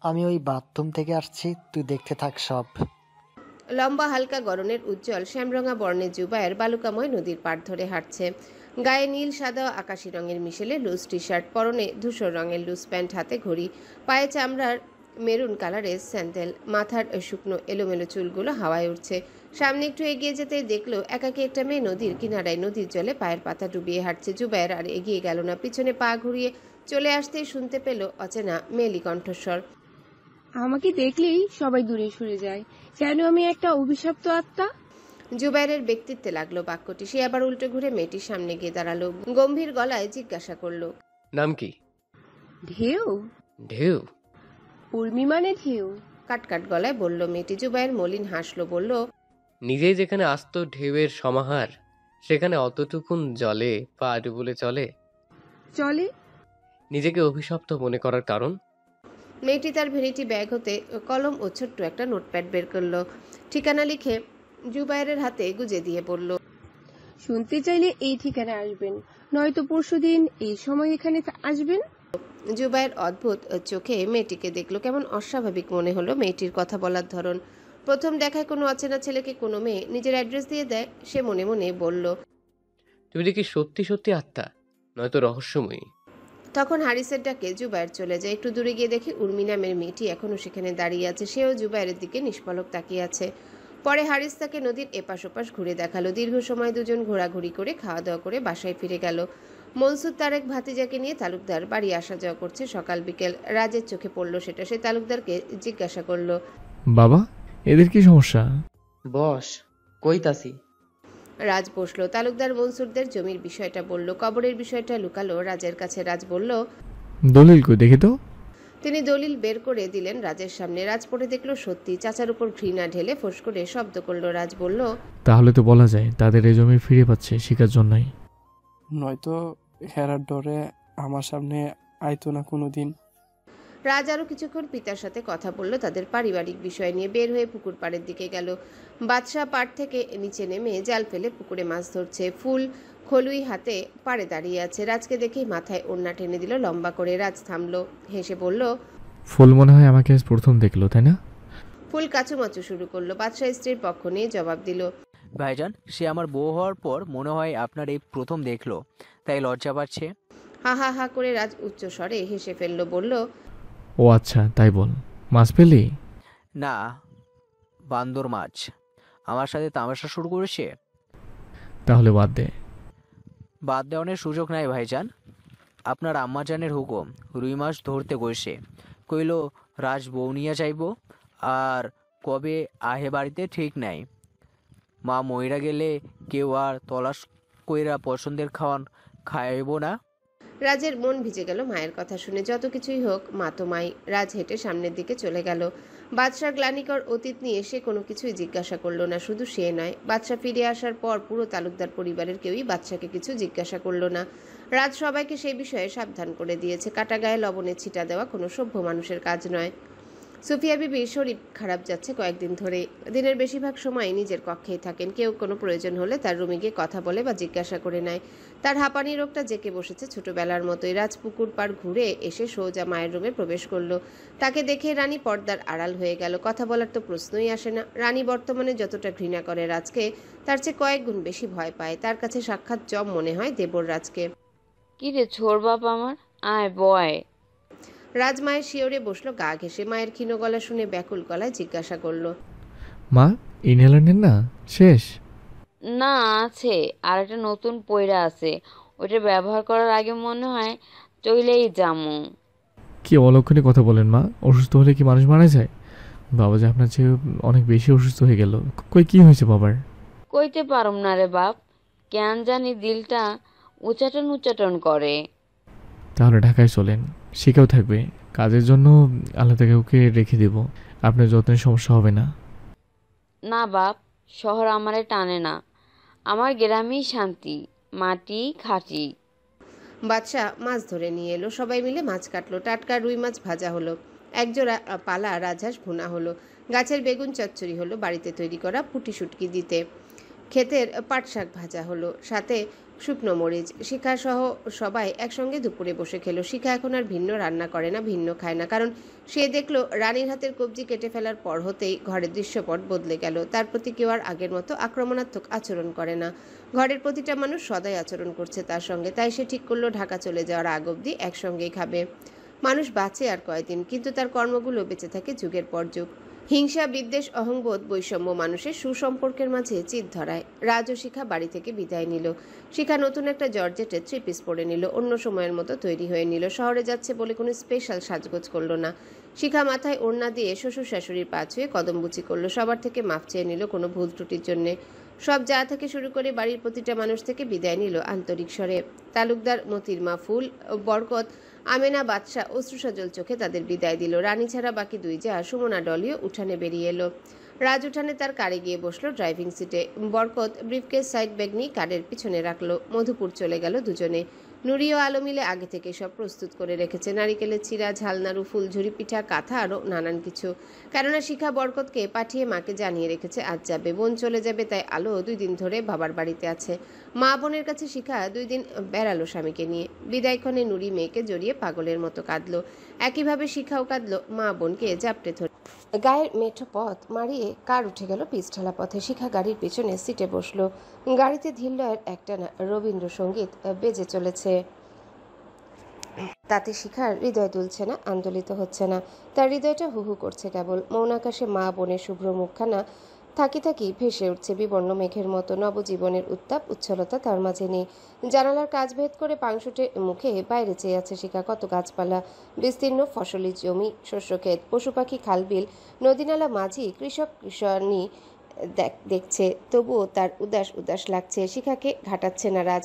আমি ওই বাথরুম থেকে আসছি, তুই দেখতে থাক সব। লম্বা হালকা গরনের উজ্জ্বল শ্যামরঙা বর্ণের জুবায়ের বালুকাময় নদীর পাড় ধরে হাঁটছে। গায়ে নীল সাদা ও আকাশি রঙের মিশেলে লুজ টি শার্ট, পরনে ধূসর রঙের লুজ প্যান্ট, হাতে ঘড়ি, পায়ে চামড়ার মেরুন কালারের স্যান্ডেল, মাথার শুকনো এলোমেলো চুলগুলো হাওয়ায় উঠছে। সামনে একটু এগিয়ে যেতেই দেখলো একাকী একটা মেয়ে নদীর কিনারায় নদীর জলে পায়ের পাতা ডুবিয়ে হাঁটছে। জুবায়ের আর এগিয়ে গেল না, পিছনে পা ঘুরিয়ে চলে আসতেই শুনতে পেল অচেনা মেয়েলি কণ্ঠস্বর। আমাকে দেখলেই সবাই দূরে সরে যায়, যেন আমি একটা অভিশপ্ত আত্মা। জুবাইরের ব্যক্তিত্বে লাগলো বাক্যটি। সে আবার উল্টো ঘুরে মেয়েটির সামনে গিয়ে দাঁড়ালো, গম্ভীর গলায় জিজ্ঞাসা করলো, নাম কি? ঢেউ। ঢেউ? উর্মি মানে ঢেউ। কাটকাট গলায় বলল মেয়েটি। জুবাইর মলিন হাসলো, বলল, নিজেই যেখানে আস্ত ঢেউয়ের সমাহার, সেখানে অতটুকুন জলে পা ডুবলে চলে? চলে। নিজেকে অভিশপ্ত মনে করার কারণ? মেয়েটি তার ভেরিটি ব্যাগ হতে কলম ও ছোট্ট একটা নোটপ্যাড বের করলো। ঠিকানা লিখে জুবাইরের হাতে গুজে দিয়ে বলল, শুনতে চাইলে এই ঠিকানায় আসবেন, নয়তো পরশুদিন এই সময় এখানে আসবেন। জুবাইর অদ্ভুত চোখে মেয়েটিকে দেখলো। কেমন অস্বাভাবিক মনে হলো মেয়েটির কথা বলার ধরন। প্রথম দেখায় কোনো অচেনা ছেলেকে কোনো মেয়ে নিজের অ্যাড্রেস দিয়ে দেয়? সে মনে মনে বলল। তুমি দেখি সত্যি সত্যি আত্মা, নয়তো রহস্যময়ী। তখন হারিসের ডাকে জুবায়ের চলে যায়। একটু দূরে গিয়ে দেখি উর্মি নামের মেয়েটি এখনো সেখানে দাঁড়িয়ে আছে। সেও জুবায়েরের দিকে নিষ্পলক তাকিয়ে আছে। পরে হারিস তাকে নদীর এপাশ ওপাশ ঘুরে দেখালো। দীর্ঘ সময় দুজন ঘোরাঘুরি করে খাওয়া দাওয়া করে বাসায় ফিরে গেল। মনসুর তারেক ভাতিজাকে নিয়ে তালুকদার বাড়ি আসা যাওয়া করছে সকাল বিকেল। রাজের চোখে পড়ল সেটা। সে তালুকদারকে জিজ্ঞাসা করলো, বাবা, এদের কি সমস্যা? বস, কইতাছি। রাজ বসলো। তালুকদার মনসুরদের জমির বিষয়টা বলল, কবরের বিষয়টা লুকালো রাজের কাছে। রাজ বলল, দলিল কই দেখি তো। তিনি দলিল বের করে দিলেন রাজের সামনে। রাজ পড়ে দেখলো সত্যি। চাচার উপর ঘৃণা ঢেলে ফোঁস করে শব্দ করলো। রাজ বলল, তাহলে তো বলা যায় তাদের এই জমি ফিরে পাচ্ছে শিকার জন্যই। নয়তো হেরার ডরে আমার সামনে আইতো না কোনোদিন। রাজ আরও কিছুক্ষণ পিতার সাথে কথা বলল তাদের পারিবারিক বিষয় নিয়ে। বের হয়ে পুকুর পাড়ের দিকে গেল। বাদশাহ পাড় থেকে নিচে নেমে জাল ফেলে পুকুরে মাছ ধরছে। ফুল খলুই হাতে পাড়ে দাঁড়িয়ে আছে। রাজকে দেখেই মাথায় ওড়না টেনে দিল লম্বা করে। রাজ থামলো, হেসে বলল, ফুল মনে হয় আমাকে আজ প্রথম দেখলো, তাই না? ফুল কাচুমাচু শুরু করলো। বাদশাহ স্ত্রীর পক্ষ নিয়ে জবাব দিল, ভাইজান, সে আমার বউ হওয়ার পর মনে হয় আপনার এই প্রথম দেখলো, তাই লজ্জা পাচ্ছে। হা হা হা করে রাজ উচ্চ স্বরে হেসে ফেললো, বলল, ও আচ্ছা, তাই বল। মাছ পেলি? না, বান্দর মাছ আমার সাথে তামাশা শুরু করেছে। তাহলে বাদ দে। বাদ দেওয়ানোর সুযোগ নাই ভাইজান। আপনার আম্মাজানের হুকুম, রুই মাছ ধরতে গেছে। কইল রাজ বউ নিয়ে যাইব, আর কবে আহে বাড়িতে ঠিক নাই। মা মইরা গেলে কেউ আর তলাশ কইরা পছন্দের খাওয়ান খাইব না। রাজের মন ভিজে গেল মায়ের কথা শুনে। যত কিছুই হোক, মা তো মাই। রাজ হেঁটে সামনের দিকে চলে গেল। বাদশার গ্লানিকর অতীত নিয়ে সে কোনো কিছুই জিজ্ঞাসা করলো না। শুধু সে নয়, বাদশা ফিরে আসার পর পুরো তালুকদার পরিবারের কেউই বাদশাকে কিছু জিজ্ঞাসা করলো না। রাজ সবাইকে সেই বিষয়ে সাবধান করে দিয়েছে। কাটা গায়ে লবণের ছিটা দেওয়া কোনো সভ্য মানুষের কাজ নয়। সুফিয়া বিবির শরীর খারাপ যাচ্ছে কয়েকদিন ধরে। দিনের বেশিরভাগ সময় নিজের কক্ষেই থাকেন। কেউ কোনো প্রয়োজন হলে তার রুমে গিয়ে কথা বলে বা জিজ্ঞাসা করে নেয়। তার হাঁপানি রোগটা জেঁকে বসেছে ছোটবেলার মতোই। রাজ পুকুর পাড় ঘুরে এসে সোজা মায়ের রুমে প্রবেশ করলো। তাকে দেখে রানী পর্দার আড়াল হয়ে গেল। কথা বলার তো প্রশ্নই আসে না। রানী বর্তমানে যতটা ঘৃণা করে রাজকে, তার চেয়ে কয়েক গুণ বেশি ভয় পায়। তার কাছে সাক্ষাৎ জম মনে হয় দেবর রাজকে। কি রে ছোর বাপ আমার, আয় বয়। রাজ মায়ের শিওরে বসলো গা ঘেঁষে। মায়ের ক্ষীণ গলা শুনে ব্যাকুল গলায় জিজ্ঞাসা করলো, মা, ইনহেলার নেন না? শেষ? না, আছে, আর একটা নতুন পয়রা আছে। ওইটা ব্যবহার করার আগে মনে হয় চইলেই জামু। কি অলক্ষণে কথা বলেন মা? অসুস্থ হলে কি মানুষ মারা যায়? বাবা যে আপনার চেয়ে অনেক বেশি অসুস্থ হয়ে গেল। কই, কি হয়েছে বাবার? কইতে পারুম না রে বাপ, কেন জানি দিলটা উচাটন উচাটন করে। তাহলে ঢাকায় চলেন, শিখাও থাকবে। কাজের জন্য আলাদা কাউকে রেখে দেব, আপনার যত্নের সমস্যা হবে না। না বাপ, শহর আমারে টানে না। আমার গ্রামেই শান্তি, মাটি খাঁটি। বাদশা মাছ ধরে নিয়ে এলো। সবাই মিলে মাছ কাটলো। টাটকা রুই মাছ ভাজা হলো। একজোড়া পালা রাজহাঁস ভুনা হলো। গাছের বেগুন চচ্চড়ি হলো। বাড়িতে তৈরি করা পুঁটি শুটকি দিতে ক্ষেতের পাট শাক ভাজা হলো। সাথে শুকনো মরিচ। শিখা সহ সবাই একসঙ্গে দুপুরে বসে খেলো। শিখা এখন আর ভিন্ন রান্না করে না, ভিন্ন খায় না, কারণ সে দেখলো রানীর হাতের কবজি কেটে ফেলার পর হতেই ঘরের দৃশ্যপট বদলে গেল। তার প্রতি কেউ আর আগের মতো আক্রমণাত্মক আচরণ করে না। ঘরের প্রতিটা মানুষ সদাই আচরণ করছে তার সঙ্গে। তাই সে ঠিক করলো ঢাকা চলে যাওয়ার আগ অবধি একসঙ্গেই খাবে। মানুষ বাঁচে আর কয়দিন, কিন্তু তার কর্মগুলো বেঁচে থাকে যুগের পর যুগ। হিংসা, বিদ্বেষ, অহংবোধ, বৈষম্য মানুষের সুসম্পর্কের মাঝে চিত ধরায়। রাজ ও শিখা বাড়ি থেকে বিদায় নিল। শিখা নতুন একটা জর্জেটের থ্রি পিস পরে নিল, অন্য সময়ের মতো তৈরি হয়ে নিল। শহরে যাচ্ছে বলে কোনো স্পেশাল সাজগোজ করলো না। শিখা মাথায় ওড়না দিয়ে শ্বশুর শাশুড়ির পা ছুঁয়ে কদমবুচি করলো। সবার থেকে মাফ চেয়ে নিল কোনো ভুল ত্রুটির জন্যে। সব যা থেকে শুরু করে বাড়ির প্রতিটা মানুষ থেকে বিদায় নিল আন্তরিক স্বরে। তালুকদার, মতির মা, ফুল, বরকত, আমেনা, বাদশা অশ্রুসজল চোখে তাদের বিদায় দিল। রানী ছাড়া বাকি দুই যা সুমনা ডলিও উঠানে বেরিয়ে এলো। রাজ উঠানে তার কারে গিয়ে বসলো ড্রাইভিং সিটে। বরকত ব্রিফকেস সাইড ব্যাগ নিয়ে কারের পিছনে রাখলো। মধুপুর চলে গেল দুজনে। নুরি ও আলো মিলে আগে থেকে সব প্রস্তুত করে রেখেছে, নারিকেলের চিরা, ঝালনাড়ু, ফুলঝুরি পিঠা, কাঁথা, আরও নানান কিছু। কেননা শিখা বরকতকে পাঠিয়ে মাকে জানিয়ে রেখেছে আজ যাবে। বোন চলে যাবে, তাই আলো 2 দিন ধরে বাবার বাড়িতে আছে। মা বোনের কাছে শিখা 2 দিন বেড়ালো স্বামীকে নিয়ে। বিদায়ক্ষণে নুরি মেয়েকে জড়িয়ে পাগলের মতো কাঁদলো। একইভাবে শিখাও কাঁদলো মা বোনকে জাপটে ধরে। গায়ের মেঠো পথ মারিয়ে কার উঠে গেল পিচঢালা পথে। শিখা গাড়ির পেছনে সিটে বসলো। গাড়িতে ধীরলয়ের একটানা রবীন্দ্রসঙ্গীত বেজে চলেছে। তাতে শিখার হৃদয় দুলছে না, আন্দোলিত হচ্ছে না। তার হৃদয়টা হুহু করছে কেবল। মৌন আকাশে মা বোনের শুভ্র মুখখানা থাকি থাকি ভেসে উঠছে বিবর্ণ মেঘের মতো। নবজীবনের উত্তাপ উচ্ছলতা তার মাঝে নেই। জানালার কাজ ভেদ করে পাংশুটে মুখে বাইরে চেয়ে আছে শিখা। কত গাছপালা, বিস্তীর্ণ ফসলি জমি, শস্যক্ষেত, পশু পাখি, খালবিল, নদীনালা, মাঝি, কৃষক কৃষাণী দেখছে। তবুও তার উদাস উদাস লাগছে। শিখাকে ঘাটাচ্ছে না রাজ।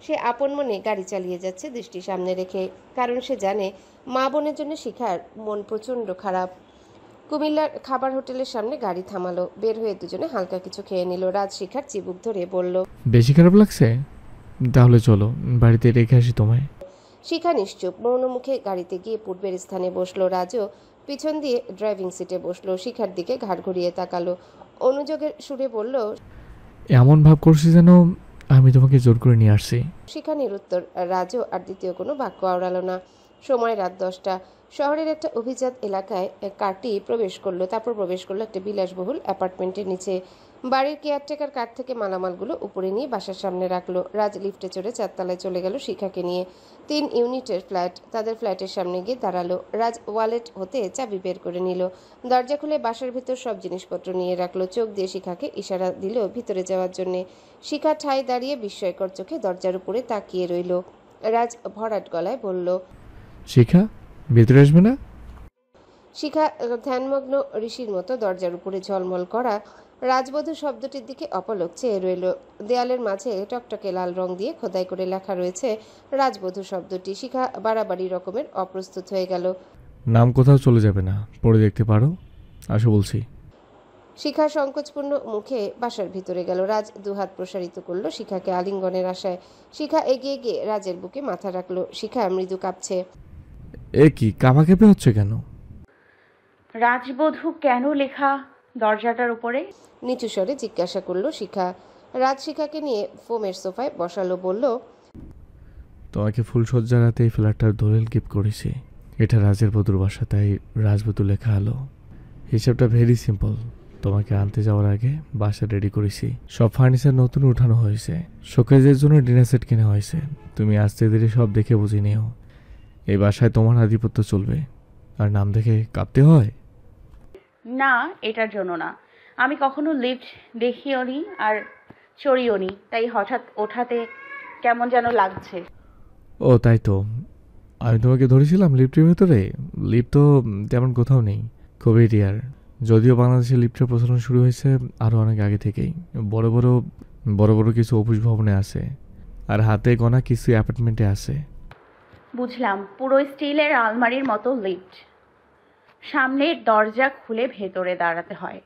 সে আপন মনে গাড়ি চালিয়ে যাচ্ছে দৃষ্টি সামনে রেখে, কারণ সে জানে মা বোনের জন্য শিখার মন প্রচণ্ড খারাপ। কুমিল্লার খাবার হোটেলের সামনে গাড়ি থামালো। বের হয়ে দুজনে হালকা কিছু খেয়ে নিল। রাজ শিখার চিবুক ধরে বলল, বেশি খারাপ লাগছে? তাহলে চলো, বাড়িতে রেখে আসি তোমায়। শিখা নিশ্চুপ, মৌন মুখে গাড়িতে গিয়ে পূর্বের স্থানে বসলো। রাজও পিছন দিয়ে ড্রাইভিং সিটে বসলো। শিখার দিকে ঘাড় ঘুরিয়ে তাকালো। অনুযোগের সুরে বলল, এমন ভাব করছি যেন আমি তোমাকে জোর করে নিয়ে আসছি। শিখা নিরুত্তর। রাজও আর দ্বিতীয় কোনো বাক্য আওড়ালো না। সময় রাত 10টা। শহরের একটা অভিজাত এলাকায় কারটি প্রবেশ করলো। তারপর প্রবেশ করলো একটা বিলাসবহুল অ্যাপার্টমেন্টের নিচে। বাড়ির কেয়ারটেকার কার থেকে মালামালগুলো উপরে নিয়ে বাসার সামনে রাখলো। রাজ লিফটে চড়ে 4 তলায় চলে গেল শিখাকে নিয়ে। 3 ইউনিটের ফ্ল্যাট। তাদের ফ্ল্যাটের সামনে গিয়ে দাঁড়ালো। রাজ ওয়ালেট হতে চাবি বের করে নিল। দরজা খুলে বাসার ভিতর সব জিনিসপত্র নিয়ে রাখলো। চোখ দিয়ে শিখাকে ইশারা দিল ভিতরে যাওয়ার জন্যে। শিখা ঠায় দাঁড়িয়ে বিস্ময়কর চোখে দরজার উপরে তাকিয়ে রইল। রাজ ভরাট গলায় বলল, শিখা, ভেতরে আসবে না? শিখা ধ্যানমগ্ন ঋষির মতো দরজার উপরে ঝলমল করা রাজবধূ শব্দটির দিকে অপলক চেয়ে রইল। দেয়ালের মাঝে টকটকে লাল রং দিয়ে খোদাই করে লেখা রয়েছে রাজবধূ শব্দটি। শিখা বাড়াবাড়ি রকমের অপ্রস্তুত হয়ে গেল। নাম কোথাও চলে যাবে না, পড়ে দেখতে পারো। আসো বলছি। শিখা সংকোচপূর্ণ মুখে বাসার ভিতরে গেল। রাজ দুহাত প্রসারিত করলো শিখাকে আলিঙ্গনের আশায়। শিখা এগিয়ে গিয়ে রাজের বুকে মাথা রাখলো। শিখা মৃদু কাঁপছে। এ কি, কাঁপাকাঁপি হচ্ছে কেন? রাজবধূ কেন লেখা দরজাটার উপরে? নিচু স্বরে জিজ্ঞাসা করলো শিখা। রাজ শিখাকে নিয়ে ফোমের সোফায় বসালো। বলল, তোমাকে ফুলসজ্জা রাতে এই ফ্ল্যাটটার দলিল গিফট করেছি। এটা রাজের বধূর বাসা, তাই রাজবধূ লেখা হলো। হিসাবটা ভেরি সিম্পল। তোমাকে আনতে যাওয়ার আগে বাসা রেডি করেছি। সব ফার্নিচার নতুন উঠানো হয়েছে। শোকেজের জন্য ডিনার সেট কেনা হয়েছে। তুমি আস্তে ধীরে সব দেখে বুঝে নিও। এই বাসায় তোমার আধিপত্য চলবে। আর নাম দেখে কাঁপতে হয় না, এটার জন্য না। আমি কখনো লিফট দেখিওনি আর চড়িওনি, তাই হঠাৎ ওঠাতে কেমন যেন লাগছে। ও তাই তো, আমি তোমাকে ধরেছিলাম লিফটের ভেতরে। লিফট তো তেমন কোথাও নেই, খুবই রেয়ার। যদিও বাংলাদেশে লিফটের প্রচলন শুরু হয়েছে আরও অনেক আগে থেকেই। বড় বড় কিছু অফিস ভবনে আছে, আর হাতে গোনা কিছু অ্যাপার্টমেন্টে আছে। বুঝলাম, পুরো স্টিলের আলমারির মতো লিফট। সামনের দরজা খুলে ভেতরে দাঁড়াতে হয়,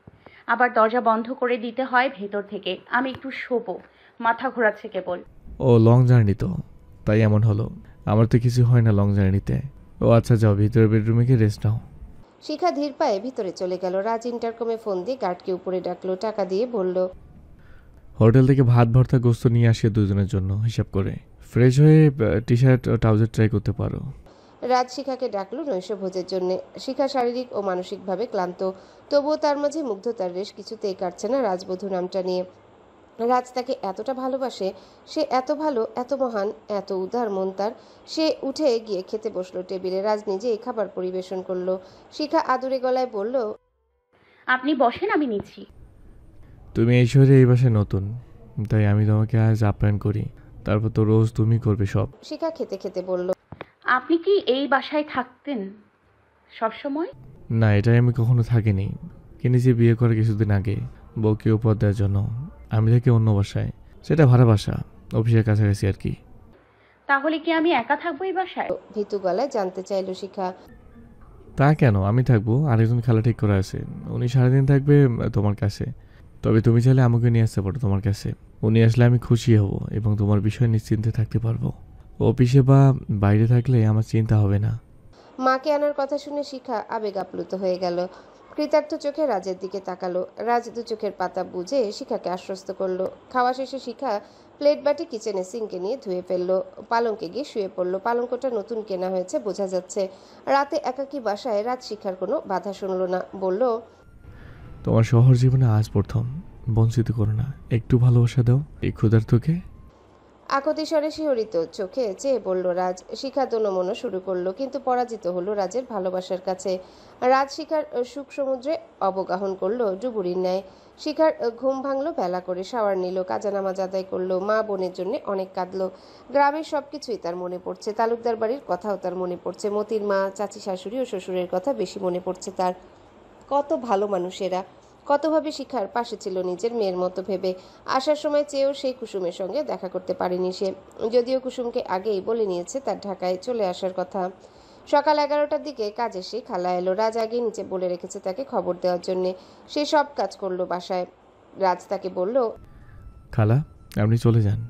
আবার দরজা বন্ধ করে দিতে হয় ভেতর থেকে। আমি একটু শোবো, মাথা ঘোরাচ্ছে কেবল। ও লং জার্নি তো, তাই এমন হলো। আমার তো কিছু হয় না লং জার্নিতে। ও আচ্ছা, যাও ভিতরে বেডরুমে গিয়ে রেস্ট নাও। শিখা ধীর পায়ে ভিতরে চলে গেল। রাজ ইন্টারকমে ফোন দিয়ে গার্ডকে উপরে ডাকলো। টাকা দিয়ে বলল, হোটেল থেকে ভাত ভর্তা গোস্ত নিয়ে আসি দুজনের জন্য হিসাব করে। ফ্রেশ হয়ে টি শার্ট ও ট্রাউজার ট্রাই করতে পারো। রাজ শিখাকে ডাকলো নৈশভোজের জন্য। শিখা শারীরিক ও মানসিকভাবে ক্লান্ত, তবুও তার মাঝে মুগ্ধতার রেশ কিছুতেই কাটছে না রাজবধূ নামটা নিয়ে। রাজ তাকে এতটা ভালোবাসে, সে এত ভালো, এত মহান, এত উদার মন তার। সে উঠে গিয়ে খেতে বসলো টেবিলে। রাজ নিজেই খাবার পরিবেশন করলো। শিখা আদুরে গলায় বলল, আপনি বসেন, আমি নিচ্ছি। তুমি এই শহরে এই বাসায় নতুন, তাই আমি তোমাকে আজ আপ্যায়ন করি, তারপর তো রোজ তুমি করবে সব। শিখা খেতে খেতে বলল, আপনি কি এই বাসায় থাকতেন সব সময়? না, এটাই আমি কখনো থাকিনি। কিনেছি বিয়ে করার কিছুদিন আগে বউকে উপহার দেওয়ার জন্য। আমি থাকি অন্য বাসায়, সেটা ভাড়া বাসা, অফিসের কাছাকাছি আর কি। তাহলে কি আমি একা থাকবো এই বাসায়? ভীতু গলায় জানতে চাইলো শিখা। তা কেন, আমি থাকবো, আরেকজন খালা ঠিক করা আছে, উনি সারাদিন থাকবে তোমার কাছে। তবে তুমি চাইলে আমাকে নিয়ে আসতে পারো তোমার কাছে। উনি আসলে আমি খুশি হব এবং তোমার বিষয়ে নিশ্চিন্তে থাকতে পারবো। অফিসে বা বাইরে থাকলে আমার চিন্তা হবে না। মাকে আনার কথা শুনে শিখা আবেগ আপ্লুত হয়ে গেল। কৃতার্থ চোখে রাজের দিকে তাকালো। রাজ দু চোখের পাতা বুঝে শিখাকে আশ্বস্ত করলো। খাওয়া শেষে শিখা প্লেট বাটি কিচেনে সিঙ্কে নিয়ে ধুয়ে ফেললো। পালঙ্কে গিয়ে শুয়ে পড়লো। পালঙ্কটা নতুন কেনা হয়েছে বোঝা যাচ্ছে। রাতে একাকী বাসায় রাজ শিখার কোনো বাধা শুনল না। বলল, তোমার শহর জীবনে আজ প্রথম, বঞ্চিত করো না, একটু ভালোবাসা দাও এই ক্ষুধার্তকে। আকতি স্বরে শিহরিত চোখে চেয়ে বলল রাজ। শিখা দোনমনো শুরু করলো, কিন্তু পরাজিত হলো রাজের ভালোবাসার কাছে। রাজ শিখার সুখ সমুদ্রে অবগাহন করলো ডুবুরির ন্যায়। শিখার ঘুম ভাঙলো বেলা করে, শাওয়ার নিল, কাজা নামাজ আদায় করলো, মা বোনের জন্য অনেক কাঁদলো। গ্রামের সবকিছুই তার মনে পড়ছে। তালুকদার বাড়ির কথাও তার মনে পড়ছে। মতির মা, চাচি, শাশুড়ি ও শ্বশুরের কথা বেশি মনে পড়ছে তার। কত ভালো মানুষেরা, কতভাবে শিখার পাশে ছিল নিজের মেয়ের মতো ভেবে। আসার সময় চেয়েও সেই কুসুমের সঙ্গে দেখা করতে পারেনি সে, যদিও কুসুমকে আগেই বলে নিয়েছে তার ঢাকায় চলে আসার কথা। সকাল 11টার দিকে কাজে সে খালা এলো। রাজ আগে নিচে বলে রেখেছে তাকে খবর দেওয়ার জন্যে। সে সব কাজ করলো বাসায়। রাজ তাকে বলল, খালা আপনি চলে যান,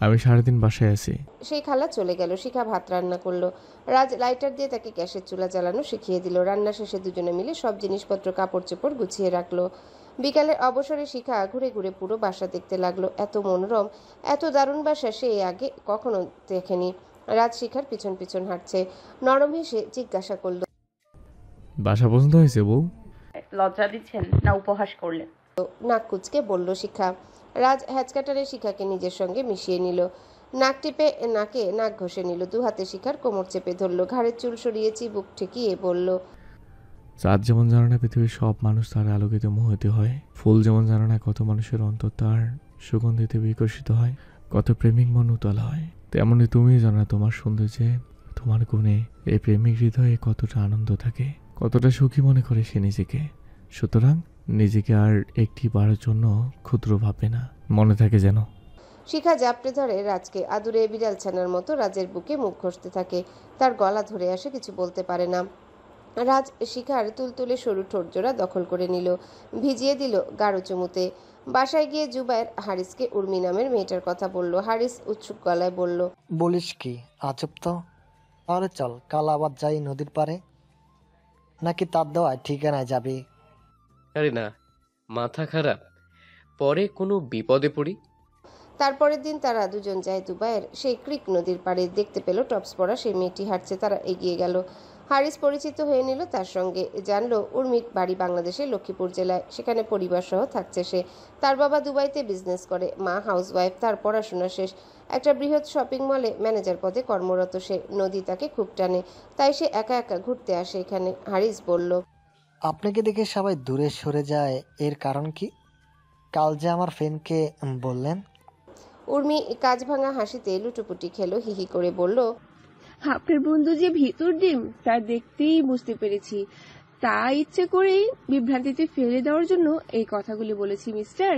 আমি সারাদিন বাসায় আছি। সেই খালা চলে গেল। শিখা ভাত রান্না করলো। রাজ লাইটার দিয়ে তাকে গ্যাসের চুলা জ্বালানো শিখিয়ে দিল। রান্না শেষে দুজনে মিলে সব জিনিসপত্র কাপড় চোপড় গুছিয়ে রাখলো। বিকালের অবসরে শিখা ঘুরে ঘুরে পুরো বাসা দেখতে লাগলো। এত মনোরম, এত দারুণ বাসা সে আগে কখনো দেখেনি। রাজ শিখার পিছন পিছন হাঁটছে। নরম হেসে জিজ্ঞাসা করল, বাসা পছন্দ হয়েছে বউ? লজ্জা দিচ্ছেন না উপহাস করলেন? নাক কুচকে বলল শিখা। রাজ হ্যাচকাটারে শিখাকে নিজের সঙ্গে মিশিয়ে নিল। নাক টিপে নাকে নাক ঘষে নিল। দু হাতে শিখার কোমর চেপে ধরল। ঘাড়ের চুল সরিয়ে চিবুক ঠেকিয়ে বলল, চাঁদ যেমন জানে না পৃথিবীর সব মানুষ তার আলোকিত মোহিত হয়, ফুল যেমন জানে না কত মানুষের অন্তর তার সুগন্ধিতে বিকশিত হয়, কত প্রেমিক মন উতলা হয়, তেমনি তুমি জানো তোমার সৌন্দর্যে, তোমার গুণে এই প্রেমিক হৃদয়ে কতটা আনন্দ থাকে, কতটা সুখী মনে করে সে নিজেকে। সুতরাং নিজেকে আর একটি বারের জন্য ক্ষুদ্র ভাববে না, মনে থাকে যেন। শিখা জাপটে ধরে রাজকে। আদুরে বিড়াল ছানার মতো রাজের বুকে মুখ ঘষতে থাকে। তার গলা ধরে আসে, কিছু বলতে পারে না। রাজ শিখার তুলতুলে সরু ঠোঁটজোড়া দখল করে নিল, ভিজিয়ে দিল গাঢ় চুমুতে। বাসায় গিয়ে জুবায়ের হারিসকে উর্মি নামের মেয়েটার কথা বলল। হারিস উৎসুক গলায় বলল, বলিস কি, আজব তো। তাহলে চল কাল আবার যাই নদীর পাড়ে, নাকি তার দেওয়ায় ঠিকানায় যাবি? আরে না, মাথা খারাপ, পরে কোনো বিপদে পড়ি। তারপরের দিন তারা দুজন যায় দুবাইয়ের সেই ক্রিক নদীর পাড়ে। দেখতে পেল টপস পরা সেই মেয়েটি হাঁটছে। তারা এগিয়ে গেল। হারিস পরিচিত হয়ে নিল তার সঙ্গে। জানলো উর্মির বাড়ি বাংলাদেশের লক্ষ্মীপুর জেলায়, সেখানে পরিবার সহ থাকছে সে। তার বাবা দুবাইতে বিজনেস করে, মা হাউসওয়াইফ। তার পড়াশোনা শেষ, একটা বৃহৎ শপিং মলে ম্যানেজার পদে কর্মরত সে। নদী তাকে খুব টানে, তাই সে একা একা ঘুরতে আসে এখানে। হারিস বলল, আপনাকে দেখে সবাই দূরে সরে যায়, এর কারণ কি? কাল যে আমার ফ্রেন্ডকে বললেন। উর্মি কাজ ভাঙা হাসিতে লুটোপুটি খেলো, হিহি করে বলল, আপনার বন্ধু যে ভিতর ডিম তা দেখতেই বুঝতে পেরেছি। তা ইচ্ছে করেই বিভ্রান্তিতে ফেলে দেওয়ার জন্য এই কথাগুলি বলেছি মিস্টার।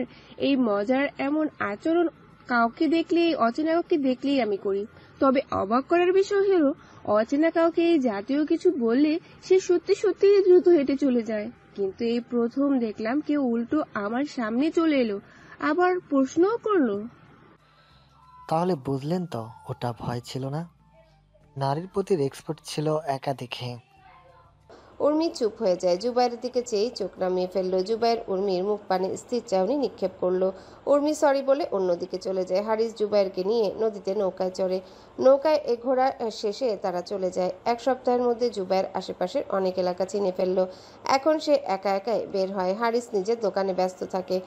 এই মজার এমন আচরণ কাউকে দেখলেই, অচেনা কাউকে দেখলেই আমি করি। তবে অবাক করার বিষয় হলো, অচেনা কাউকে এই জাতীয় কিছু বললে সে সত্যি সত্যি দ্রুত হেঁটে চলে যায়। কিন্তু এই প্রথম দেখলাম কেউ উল্টো আমার সামনে চলে এলো, আবার প্রশ্নও করলো। তাহলে বুঝলেন তো, ওটা ভয় ছিল না, নারীর প্রতি এক্সপার্ট ছিল একা দেখে। উর্মি চুপ হয়ে যায়। জুবাইরের দিকে চেয়েই চোখ নামিয়ে ফেলল। জুবাইর উর্মির মুখ পানে স্থির চাহনি নিক্ষেপ করলো। উর্মি সরি বলে অন্যদিকে চলে যায়। হারিস জুবাইরকে নিয়ে নদীতে নৌকায় চড়ে। নৌকায় ঘোরা শেষে তারা চলে যায়। এক সপ্তাহের মধ্যে জুবাইর আশেপাশের অনেক এলাকা চিনে ফেলল। এখন সে একা একাই বের হয়। হারিস নিজের দোকানে ব্যস্ত থাকে।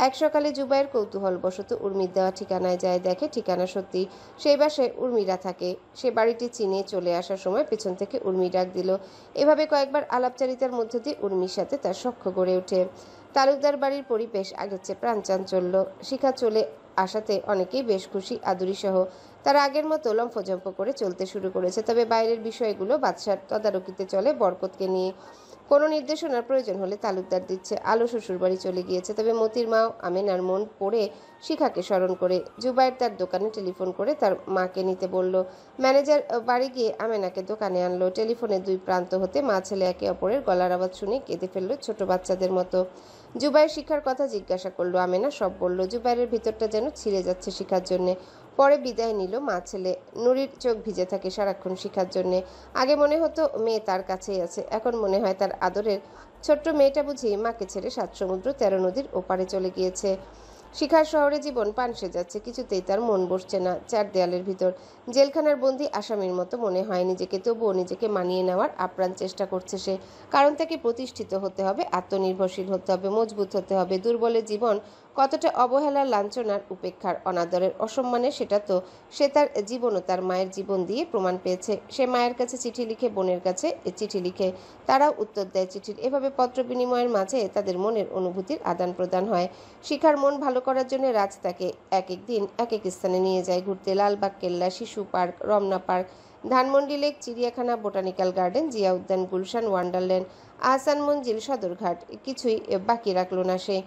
এক সকালে জুবাইর কৌতূহলবশত উর্মির দেওয়া ঠিকানায় যায়। দেখে ঠিকানা সত্যি, সেই বাসায় উর্মিরা থাকে। সে বাড়িটি চিনে চলে আসার সময় পেছন থেকে উর্মি ডাক দিল। এভাবে কয়েকবার আলাপচারিতার মধ্য দিয়ে উর্মির সাথে তার সখ্য গড়ে ওঠে। তালুকদার বাড়ির পরিবেশ আগের চেয়ে প্রাণচাঞ্চল্য। শিখা চলে আসাতে অনেকেই বেশ খুশি, আদুরি সহ। তারা আগের মতো লম্ফজম্প করে চলতে শুরু করেছে। তবে বাইরের বিষয়গুলো বাদশার তদারকিতে চলে বরকতকে নিয়ে। কোনো নির্দেশনার প্রয়োজন হলে তালুকদার দিচ্ছে। আলো শ্বশুরবাড়ি চলে গিয়েছে। তবে মতির মাও আমেনার মন পড়ে শিখাকে স্মরণ করে। জুবাইর তার দোকানে টেলিফোন করে তার মাকে নিতে বলল। ম্যানেজার বাড়ি গিয়ে আমেনাকে দোকানে আনলো। টেলিফোনের দুই প্রান্ত হতে মা ছেলে একে অপরের গলার আওয়াজ শুনে কেঁদে ফেললো ছোট বাচ্চাদের মতো। জুবাইর শিখার কথা জিজ্ঞাসা করলো। আমেনা সব বলল। জুবাইরের ভিতরটা যেন ছিঁড়ে যাচ্ছে শিখার জন্যে। পরে বিদায় নিল মা ছেলে। নুরির চোখ ভিজে থাকে সারাক্ষণ শিখার জন্যে। আগে মনে হতো মেয়ে তার কাছেই আছে, এখন মনে হয় তার আদরের ছোট্ট মেয়েটা বুঝি মাকে ছেড়ে 7 সমুদ্র 13 নদীর ওপারে চলে গিয়েছে। শিখার শহরে জীবন পানসে যাচ্ছে, কিছুতেই তার মন বসছে না। 4 দেয়ালের ভিতর জেলখানার বন্দি আসামির মতো মনে হয় নিজেকে। তবুও নিজেকে মানিয়ে নেওয়ার আপ্রাণ চেষ্টা করছে সে। কারণ তাকে প্রতিষ্ঠিত হতে হবে, আত্মনির্ভরশীল হতে হবে, মজবুত হতে হবে। দুর্বলের জীবন কতটা অবহেলার, লাঞ্ছনার, উপেক্ষার, অনাদরের, অসম্মানের সেটা তো সে তার জীবন ও তার মায়ের জীবন দিয়ে প্রমাণ পেয়েছে। সে মায়ের কাছে চিঠি লিখে, বোনের কাছে চিঠি লিখে, তারাও উত্তর দেয় চিঠির। এভাবে পত্র বিনিময়ের মাঝে তাদের মনের অনুভূতির আদান প্রদান হয়। শিখার মন ভালো করার জন্য রাজ তাকে এক এক দিন এক এক স্থানে নিয়ে যায় ঘুরতে। লালবাগ কেল্লা, শিশু park, Ramna park, Dhanmondi lake, চিড়িয়াখানা, বোটানিক্যাল গার্ডেন, জিয়া উদ্যান, গুলশান, ওয়ান্ডারল্যান্ড, আহসান মঞ্জিল, সদরঘাট, কিছুই বাকি রাখলো না সে।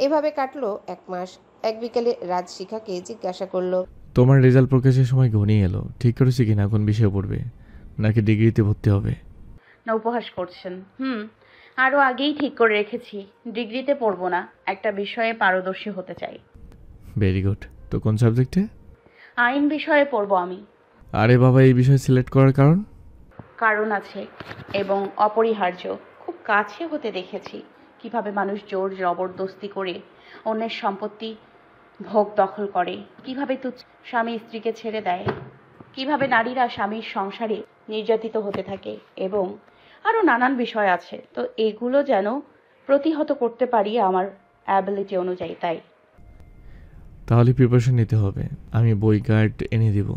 এভাবে কাটলো 1 মাস। এক বিকেলে রাজ শিখাকে জিজ্ঞাসা করলো, তোমার রেজাল্ট প্রকাশের সময় ঘনিয়ে এলো, ঠিক করেছি কিনা কোন বিষয়ে পড়বে, নাকি ডিগ্রিতে ভর্তি হবে? না, উপহাস করছেন? আরও আগেই ঠিক করে রেখেছি, ডিগ্রিতে পড়বো না, একটা বিষয়ে পারদর্শী হতে চাই। Very good. তো কোন সাবজেক্টে? আইন বিষয়ে পড়বো আমি। আরে বাবা, এই বিষয় সিলেক্ট করার কারণ? কারণ আছে এবং অপরিহার্য। খুব কাছে হতে দেখেছি কিভাবে মানুষ জোর জবরদস্তি করে অন্যের সম্পত্তি ভোগ দখল করে, কিভাবে তুচ্ছ স্বামী স্ত্রীকে ছেড়ে দেয়, কিভাবে নারীরা স্বামীর সংসারে নির্যাতিত হতে থাকে, এবং আরও নানান বিষয় আছে। তো এগুলো যেন প্রতিহত করতে পারি আমার অ্যাবিলিটি অনুযায়ী। তাই তাহলে প্রিপারেশন নিতে হবে। আমি বই গাইড এনে দিব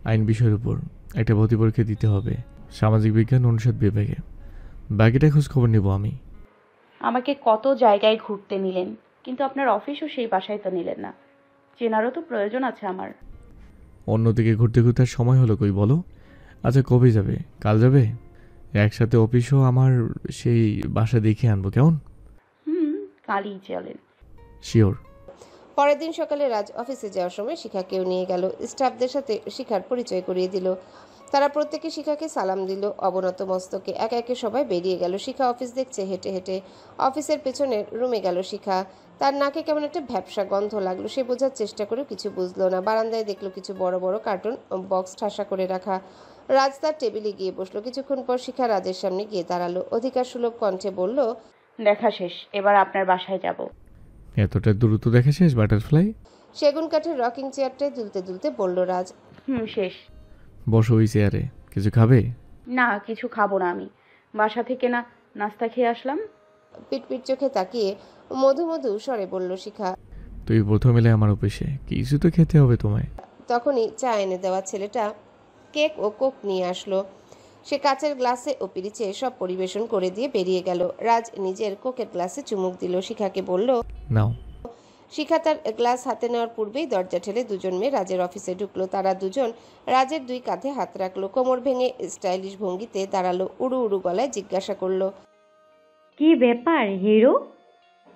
আইন বিষয়ের উপর। একটা ভর্তি পরীক্ষা দিতে হবে সামাজিক বিজ্ঞান অনুষদ বিভাগে। বাকিটা খোঁজ খবর নিব আমি। আমাকে কত জায়গায় ঘুরতে নিলেন, কিন্তু আপনার অফিসও সেই বাসায় তো নিলেন না। চেনারও তো প্রয়োজন আছে আমার। অন্যদিকে ঘুরতে ঘুরতে আর সময় হলো কই বলো? আচ্ছা কবে যাবে? কাল যাবে? একসাথে অফিসও আমার সেই বাসা দেখে আনবো, কেমন? কালই চলেন। শিওর। পরের দিন সকালে রাজ অফিসে যাওয়ার সময় শিখাকেও নিয়ে গেল। স্টাফদের সাথে শিখার পরিচয় করিয়ে দিল। তারা প্রত্যেকে শিখাকে সালাম দিল অবনত মস্তকে। একে একে সবাই বেরিয়ে গেল। শিখা অফিস দেখছে হেঁটে হেঁটে। অফিসের পেছনের রুমে গেল শিখা। তার নাকে কেমন একটা ভ্যাপসা গন্ধ লাগলো। সে বোঝার চেষ্টা করেও কিছু বুঝলো না। বারান্দায় দেখলো কিছু বড় বড় কার্টুন বক্স ঠাসা করে রাখা। রাজ তার টেবিলে গিয়ে বসলো। কিছুক্ষণ পর শিখা রাজের সামনে গিয়ে দাঁড়ালো। অধিকার সুলভ কণ্ঠে বলল, দেখা শেষ, এবার আপনার বাসায় যাব। এতটা দ্রুত দেখা শেষ বাটারফ্লাই? সেগুন কাঠের রকিং চেয়ারটায় দুলতে দুলতে বলল রাজ। শেষ। বসো ওই চেয়ারে। কিছু খাবে? না, কিছু খাবো না আমি। বাসা থেকে না নাস্তা খেয়ে আসলাম। পিটপিট চোখে তাকিয়ে মধু মধু স্বরে বলল শিখা। তুই প্রথম এলে আমার অফিসে, কিছু তো খেতে হবে তোমায়। তখনই চা এনে দেওয়া ছেলেটা কেক ও কোক নিয়ে আসলো। সে কাচের গ্লাসে ও পিরিচে সব পরিবেশন করে দিয়ে বেরিয়ে গেল। রাজ নিজের কোকের গ্লাসে চুমুক দিল। শিখাকে বলল, নাও। শিখা তার গ্লাস হাতে নেওয়ার পূর্বেই দরজা ঠেলে দুজন মেয়ে রাজের অফিসে ঢুকলো। তারা দুজন রাজের 2 কাঁধে হাত রাখলো। কোমর ভেঙে স্টাইলিশ ভঙ্গিতে দাঁড়ালো। উড়ু উড়ু গলায় জিজ্ঞাসা করলো, কি ব্যাপার হিরো?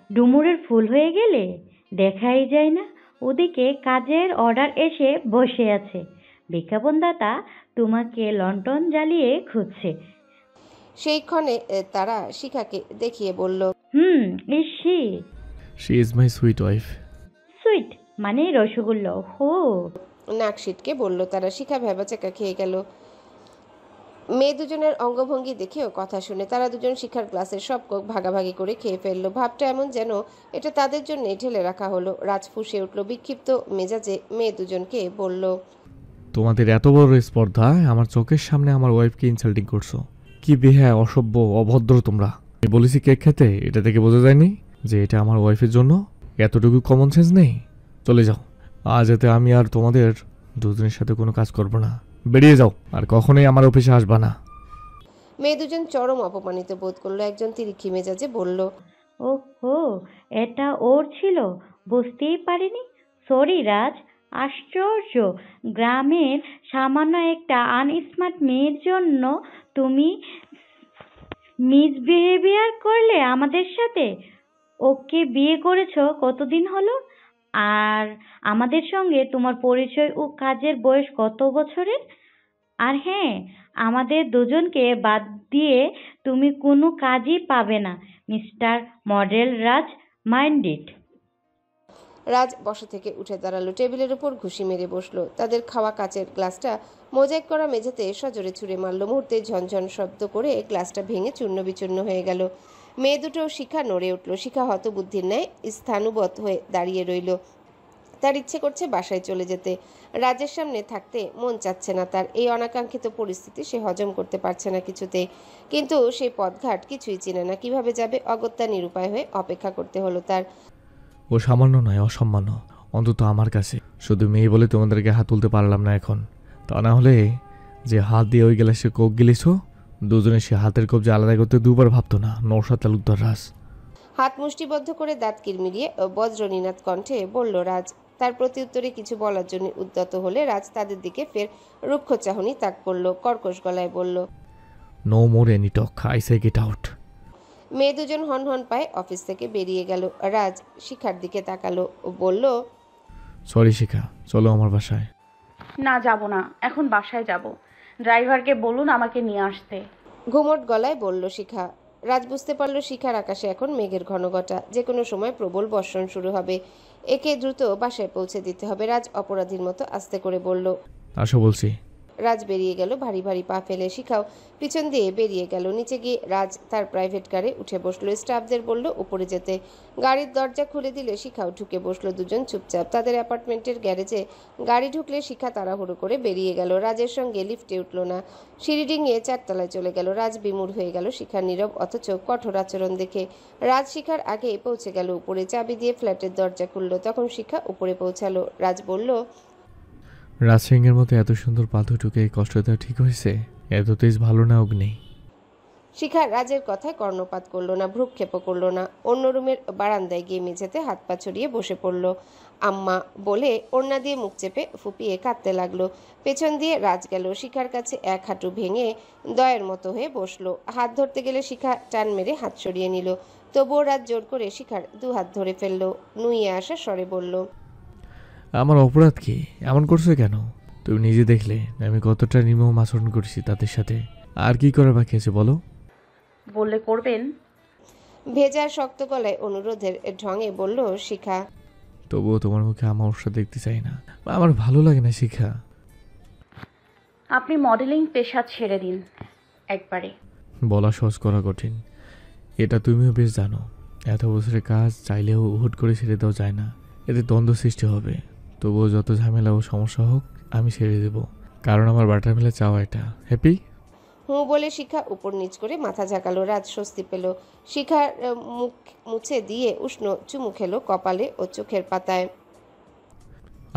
ডুমুরের ফুল হয়ে গেলে? দেখাই যায় না। ওদিকে কাজের অর্ডার এসে বসে আছে, বিজ্ঞাপনদাতা তোমাকে লন্ঠন জ্বালিয়ে খুঁজছে। সেইক্ষণে তারা শিখাকে দেখিয়ে বলল, ইস she is my sweet wife. Sweet মানে রসগোল্লা? হো। নাক সিটকে বলল তারা। শিখা ভেবাচাকা খেয়ে গেল। মেয়ে দুজনের অঙ্গভঙ্গি দেখেও কথা শুনে তারা দুজন শিখার গ্লাসের সব কোক ভাগাভাগি করে খেয়ে ফেললো। ভাবটা এমন যেন এটা তাদের জন্য ঢেলে রাখা হলো। রাজ ফুঁসে উঠল বিক্ষিপ্ত মেজাজে, মেয়ে দুজনকে বলল, তোমাদের এত বড় স্পর্ধা, আমার চোখের সামনে আমার ওয়াইফকে ইনসাল্টিং করছো। কি বেহায়া, অসভ্য, অভদ্র তোমরা। আমি বলেছি কেক খেতে, এটা থেকে বোঝা যায়নি যে এটা আমার ওয়াইফের জন্য? এতটুকু কমন সেন্স নেই? চলে যাও, আজ এতে আমি আর তোমাদের দুজনের সাথে কোনো কাজ করব না। বেরিয়ে যাও, আর কখনোই আমার অফিসে আসবা না। মেয়ে দুজন চরম অপমানিত বোধ করলো। একজন তিরিক্ষি মেজাজে বলল, ওহো, এটা ওর ছিল, বুঝতেই পারিনি। সরি রাজ, আশ্চর্য। গ্রামের সামান্য একটা আনস্মার্ট মেয়ের জন্য তুমি মিসবিহেভিয়ার করলে আমাদের সাথে। ওকে বিয়ে করেছো কতদিন হলো? আর আমাদের সঙ্গে তোমার পরিচয় ও কাজের বয়স কত বছরের? আর হ্যাঁ, আমাদের দুজনকে বাদ দিয়ে তুমি কোনো কাজই পাবে না, mister model Raj. Mind it. Raj বসা থেকে উঠে দাঁড়ালো, টেবিলের উপর ঘুষি মেরে বসলো। তাদের খাওয়া কাচের গ্লাসটা মোজাইক করা মেঝেতে সজোরে ছুঁড়ে মারল। মুহূর্তে ঝনঝন শব্দ করে গ্লাসটা ভেঙে চূর্ণ বিচূর্ণ হয়ে গেল। মেয়ে দুটো শিখা নড়ে উঠল। শিখা হতবুদ্ধির ন্যায় স্থানুবৎ হয়ে দাঁড়িয়ে রইল। তার ইচ্ছে করছে বাসায় চলে যেতে। রাজের সামনে থাকতে মন চাচ্ছে না তার। এই অনাকাঙ্ক্ষিত পরিস্থিতি সে হজম করতে পারছে না কিছুতেই। কিন্তু সেই পথঘাট কিছুই চেনে না, কিভাবে যাবে? অগত্যা নিরুপায় হয়ে অপেক্ষা করতে হলো তার। ও সামান্য নয়, অসম্মান্য, অন্তত আমার কাছে। শুধু মেয়ে বলে তোমাদেরকে হাত তুলতে পারলাম না এখন। তা না হলে যে হাত দিয়ে ওই গ্লাসে কোক গিলেছো, দুজনে সে হাতের কবজা আলাদা করতে দুবার ভাবতো না। নৌশাদ তালুকদার রাজ। হাত মুষ্টিবদ্ধ করে দাঁত কিরমিরিয়ে বজ্রনীনাদ কণ্ঠে বলল রাজ। তার প্রত্যুত্তরে কিছু বলার জন্য উদ্যত হলে রাজ তাদের দিকে ফের রুক্ষ চাহনি তাক করল। কর্কশ গলায় বলল, no more any talk, I say get out. মেয়ে দুজন হনহন পায়ে অফিস থেকে বেরিয়ে গেল। রাজ শিখার দিকে তাকালো ও বলল, সরি শিখা, চলো আমার বাসায়। না, যাব না, এখন বাসায় যাব। ড্রাইভারকে বলুন আমাকে নিয়ে আসতে। ঘুমট গলায় বলল শিখা। রাজ বুঝতে পারল শিখার আকাশে এখন মেঘের ঘনঘটা, যে কোনো সময় প্রবল বর্ষণ শুরু হবে। একে দ্রুত বাসায় পৌঁছে দিতে হবে। রাজ অপরাধীর মতো আস্তে করে বলল, আসো বলছি। রাজ বেরিয়ে গেল ভারী ভারী পা ফেলে। শিখাও পিছন দিয়ে বেরিয়ে গেল। নিচে গিয়ে রাজ তার প্রাইভেট কারে উঠে বসলো। স্টাফদের বলল উপরে যেতে। গাড়ির দরজা খুলে দিলে শিখাও ঢুকে বসলো। দুজন চুপচাপ। তাদের অ্যাপার্টমেন্টের গ্যারেজে গাড়ি ঢুকলে শিখা তাড়াহুড়ো করে বেরিয়ে গেল। রাজের সঙ্গে লিফটে উঠল না, সিঁড়ি ডিঙিয়ে 4 তলায় চলে গেল। রাজ বিমূঢ় হয়ে গেল শিখার নীরব অথচ কঠোর আচরণ দেখে। রাজ শিখার আগে পৌঁছে গেল উপরে। চাবি দিয়ে ফ্ল্যাটের দরজা খুলল। তখন শিখা উপরে পৌঁছালো। রাজ বলল, রাজ সিংয়ের মতো এত সুন্দর পাথরটুকে এই কষ্ট দেওয়া ঠিক হয়েছে? এত তেজ ভালো না অগ্নি। শিখা রাজের কথায় কর্ণপাত করলো না, ভ্রুক্ষেপও করলো না। অন্য রুমের বারান্দায় গিয়ে মেঝেতে হাত পা ছড়িয়ে বসে পড়ল। আম্মা বলে ওড়না দিয়ে মুখ চেপে ফুপিয়ে কাঁদতে লাগলো। পেছন দিয়ে রাজ গেল শিখার কাছে, এক হাঁটু ভেঙে দয়ের মতো হয়ে বসলো। হাত ধরতে গেলে শিখা টান মেরে হাত সরিয়ে নিল। তবুও রাজ জোর করে শিখার 2 হাত ধরে ফেললো। নুইয়ে আসা স্বরে বলল, আমার অপরাধ কি? এমন করছো কেন? তুমি নিজে দেখলে আমি কতটা নির্মম আচরণ করেছি তাদের সাথে। আর কি করার বাকি আছে বলো? বললে করবেন? ভেজা শক্ত গলায় অনুরোধের ঢঙে বলল শিখা। তবুও তোমার মুখে আমার অবস্থা দেখতে চাই না, আমার ভালো লাগে না শিখা। আপনি মডেলিং পেশা ছেড়ে দিন একবারে। বলা সহজ, করা কঠিন, এটা তুমিও বেশ জানো। এত বছরের কাজ চাইলেও হুট করে ছেড়ে দেওয়া যায় না, এতে দ্বন্দ্ব সৃষ্টি হবে। তবুও যত ঝামেলা ও সমস্যা হোক আমি ছেড়ে দেব, কারণ আমার বাটারফ্লাই চাওয়া এটা। হ্যাপি? হুঁ বলে শিখা উপর নিচ করে মাথা ঝাঁকালো। রাজ স্বস্তি পেল। শিখার মুখ মুছে দিয়ে উষ্ণ চুমু খেলো কপালে ও চোখের পাতায়।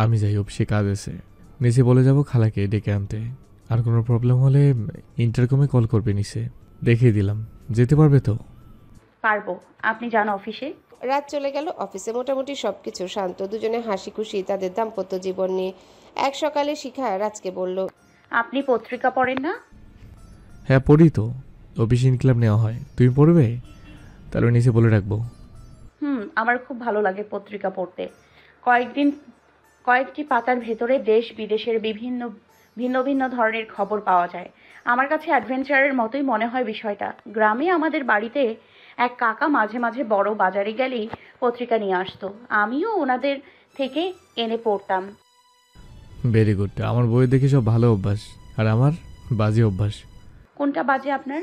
আমি যাই, অফিসে কাজ আছে, নিচে বলে যাব খালাকে ডেকে আনতে। আর কোনো প্রবলেম হলে ইন্টারকমে কল করবে নিচে। দেখিয়ে দিলাম, যেতে পারবে তো? পারবো, আপনি যান অফিসে। রাত চলে গেল অফিসে। মোটামুটি সবকিছু শান্ত, দুজনে হাসি খুশি তাদের দাম্পত্য জীবন নিয়ে। এক সকালে শিখা রাজকে বলল, আপনি পত্রিকা পড়েন না? হ্যাঁ পড়ি তো, অফিস ইনক্লাব নেওয়া হয়। তুমি পড়বে? তাহলে নিচে বলে রাখবো। আমার খুব ভালো লাগে পত্রিকা পড়তে। কয়েকটি পাতার ভেতরে দেশ বিদেশের ভিন্ন ভিন্ন ধরনের খবর পাওয়া যায়। আমার কাছে অ্যাডভেঞ্চারের মতোই মনে হয় বিষয়টা। গ্রামে আমাদের বাড়িতে এক কাকা মাঝে মাঝে বড় বাজারে গেলেই পত্রিকা নিয়ে আসতো। আমিও ওনাদের থেকে এনে পড়তাম। Very good. আমার বই দেখে সব ভালো অভ্যাস, আর আমার বাজে অভ্যাস। কোনটা বাজে আপনার?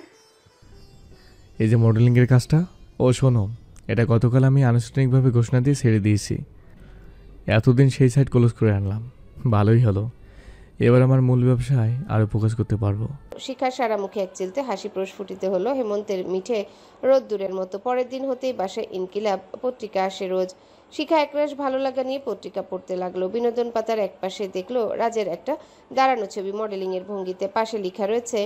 এই যে মডেলিংয়ের কাজটা, ও শোনো, এটা গতকাল আমি আনুষ্ঠানিকভাবে ঘোষণা দিয়ে ছেড়ে দিয়েছি। এতদিন সেই সাইট ক্লোজ করে আনলাম, ভালোই হলো। এবার আমার মূল ব্যবসায় আরও ফোকাস করতে পারবো। শিখার সারা মুখে এক চিলতে হাসি প্রস্ফুটিত হলো হেমন্তের মিঠে রোদ্দুরের মতো। পরের দিন হতেই বাসায় ইনকিলাব পত্রিকা আসে রোজ। শিখা একরাশ ভালো লাগা নিয়ে পত্রিকা পড়তে লাগলো। বিনোদন পাতার এক পাশে দেখলো রাজের একটা দাঁড়ানো ছবি মডেলিংয়ের ভঙ্গিতে। পাশে লেখা রয়েছে,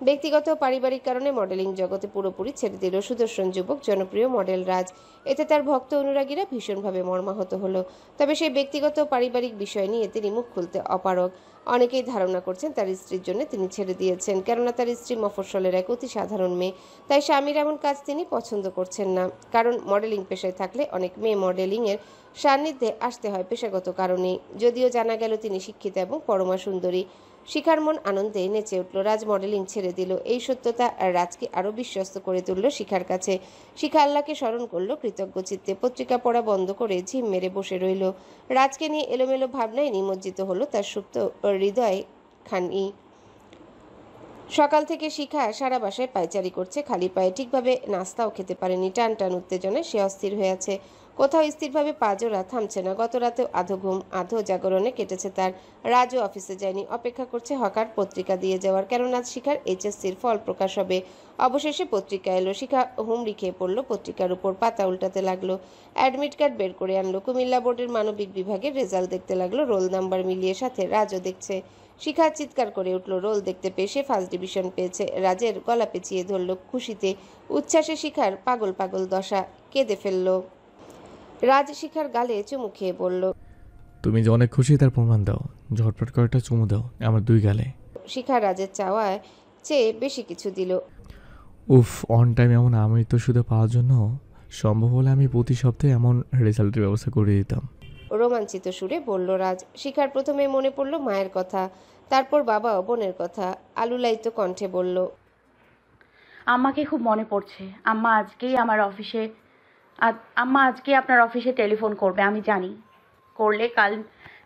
ব্যক্তিগত ও পারিবারিক কারণে মডেলিং জগতে পুরোপুরি ছেড়ে দিল সুদর্শন যুবক জনপ্রিয় মডেল রাজ। এতে তার ভক্ত অনুরাগীরা ভীষণভাবে মর্মাহত হলো। তবে সেই ব্যক্তিগত ও পারিবারিক বিষয় নিয়ে তিনি মুখ খুলতে অপারগ। অনেকেই ধারণা করছেন তার স্ত্রীর জন্য তিনি ছেড়ে দিয়েছেন, কেননা তার স্ত্রী মফস্বলের এক অতি সাধারণ মেয়ে। তাই স্বামীর এমন কাজ তিনি পছন্দ করছেন না। কারণ মডেলিং পেশায় থাকলে অনেক মেয়ে মডেলিংয়ের সান্নিধ্যে আসতে হয় পেশাগত কারণে। যদিও জানা গেল তিনি শিক্ষিত এবং পরমা সুন্দরী। শিখার মন আনন্দে নেচে উঠল। রাজ মডেলিং ছেড়ে দিল, এই সত্যতা রাজকে আরও বিশ্বস্ত করে তুলল শিখার কাছে। শিখা আল্লাহকে স্মরণ করল কৃতজ্ঞ চিত্তে। পত্রিকা পড়া বন্ধ করে ঝিম মেরে বসে রইল। রাজকে নিয়ে এলোমেলো ভাবনায় নিমজ্জিত হলো তার সুপ্ত হৃদয় খানি। সকাল থেকে শিখা সারা বাসায় পায়চারি করছে খালি পায়ে। ঠিকভাবে নাস্তাও খেতে পারেনি। টান টান উত্তেজনায় সে অস্থির হয়ে আছে। কোথাও স্থিরভাবে পা জোড়া থামছে না। গত রাতেও আধো ঘুম আধো জাগরণে কেটেছে তার। রাজও অফিসে যায়নি, অপেক্ষা করছে হকার পত্রিকা দিয়ে যাওয়ার, কেননা শিখার এইচএসসির ফল প্রকাশ হবে। অবশেষে পত্রিকা এলো। শিখা হুমড়ি খেয়ে পড়লো পত্রিকার উপর, পাতা উল্টাতে লাগলো। অ্যাডমিট কার্ড বের করে আনলো। কুমিল্লা বোর্ডের মানবিক বিভাগের রেজাল্ট দেখতে লাগলো। রোল নাম্বার মিলিয়ে, সাথে রাজও দেখছে। শিখা চিৎকার করে উঠল। রোল দেখতে পেয়ে সে ফার্স্ট ডিভিশন পেয়েছে। রাজের গলা পেঁচিয়ে ধরল খুশিতে। উচ্ছ্বাসে শিখার পাগল পাগল দশা, কেঁদে ফেলল। রাজ শিখার গালে চুমু খেয়ে বলল, তুমি যে অনেক খুশি তার প্রমাণ দাও। ঝটপট করে একটা চুমু দাও আমার 2 গালে। শিখা রাজের চাওয়ায় চেয়ে বেশি কিছু দিল। উফ, অন টাইম এমন আমি তো শুধু পাওয়ার জন্য সম্ভব হলে আমি প্রতি সপ্তাহে এমন রেজাল্টের ব্যবস্থা করে দিতাম। রোমাঞ্চিত সুরে বলল রাজ। শিখার প্রথমে মনে পড়ল মায়ের কথা, তারপর বাবা ও বোনের কথা। আলুলায়িত কণ্ঠে বলল, আমাকে খুব মনে পড়ছে। আম্মা আজকে আপনার অফিসে টেলিফোন করবে, আমি জানি। করলে কাল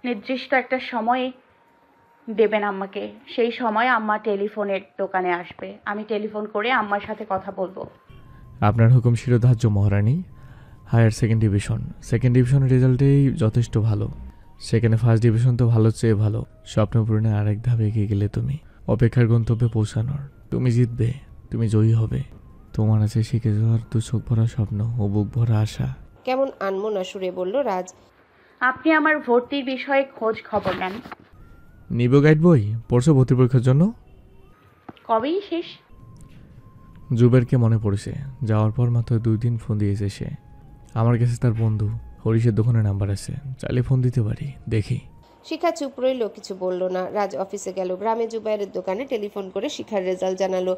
নির্দিষ্ট একটা সময়ে দেবেন আম্মাকে। সেই সময় আম্মা টেলিফোনের দোকানে আসবে। আমি টেলিফোন করে আম্মার সাথে কথা বলবো। আপনার হুকুম শিরোধার্য মহারানী। হায়ার সেকেন্ড ডিভিশনের রেজাল্টেই যথেষ্ট ভালো। সেখানে ফার্স্ট ডিভিশন তো ভালো চেয়ে ভালো। স্বপ্ন পূরণে আরেক ধাপ এগিয়ে গেলে তুমি অপেক্ষার গন্তব্যে পৌঁছানোর। তুমি জিতবে, তুমি জয়ী হবে। তোমার আছে শিখে যাওয়ার 2 চোখ ভরা স্বপ্ন ও বুক ভরা আশা। কেমন আনমনা সুরে বলল রাজ। আপনি আমার ভর্তির বিষয়ে খোঁজ খবর নেন। নিব গাইড বই পড়ছো ভর্তি পরীক্ষার জন্য? কবেই শেষ? জুবেরকে মনে পড়েছে। যাওয়ার পর মাত্র 2 দিন ফোন দিয়েছে সে। আমার কাছে তার বন্ধু হরিশের দোকানে নাম্বার আছে, চাইলে ফোন দিতে পারি, দেখি। শিখা চুপ রইল, কিছু বলল না। রাজ অফিসে গেল। গ্রামে জুবাইরের দোকানে টেলিফোন করে শিখার রেজাল্ট জানালো।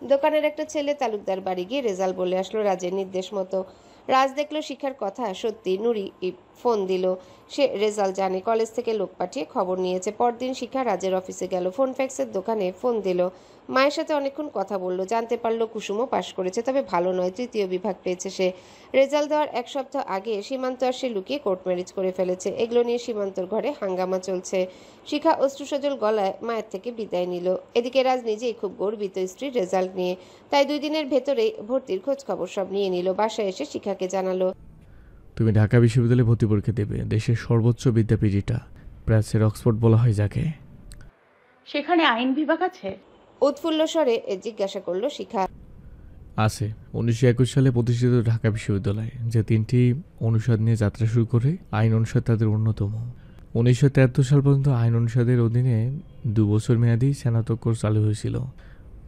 দোকানের একটা ছেলে তালুকদার বাড়ি গিয়ে রেজাল্ট বলে আসলো রাজের নির্দেশ মতো। রাজ দেখলো শিখার কথা সত্যি। নুরি ফোন দিল। সে রেজাল্ট জানে, কলেজ থেকে লোক পাঠিয়ে খবর নিয়েছে। পরদিন শিখা রাজের অফিসে গেল। ফোন ফ্যাক্সের দোকানে ফোন দিল। মায়ের সাথে অনেকক্ষণ কথা বললো। জানতে পারলো কুসুমও পাশ করেছে, তবে ভালো নয়, 3য় বিভাগ পেয়েছে সে। রেজাল্ট দেওয়ার 1 সপ্তাহ আগে সীমান্ত আর সে লুকিয়ে কোর্ট ম্যারেজ করে ফেলেছে। এগুলো নিয়ে সীমান্তর ঘরে হাঙ্গামা চলছে। শিখা অশ্রুসজল গলায় মায়ের থেকে বিদায় নিল। এদিকে রাজ নিজেই খুব গর্বিত স্ত্রীর রেজাল্ট নিয়ে। তাই 2 দিনের ভেতরেই ভর্তির খোঁজ খবর সব নিয়ে নিল। বাসায় এসে শিখাকে জানালো, তুমি ঢাকা বিশ্ববিদ্যালয়ে ভর্তি পরীক্ষা দেবে। দেশের সর্বোচ্চ বিদ্যাপীঠ এটা, প্রাচ্যের অক্সফোর্ড বলা হয় যাকে। সেখানে আইন বিভাগ আছে? উৎফুল্ল স্বরে জিজ্ঞাসা করলো শিখা। আছে। 1921 সালে প্রতিষ্ঠিত ঢাকা বিশ্ববিদ্যালয়, যে 3টি অনুষদ নিয়ে যাত্রা শুরু করে, আইন অনুষদ তাদের অন্যতম। 1973 সাল পর্যন্ত আইন অনুষদের অধীনে 2 বছর মেয়াদী স্নাতক কোর্স চালু হয়েছিল।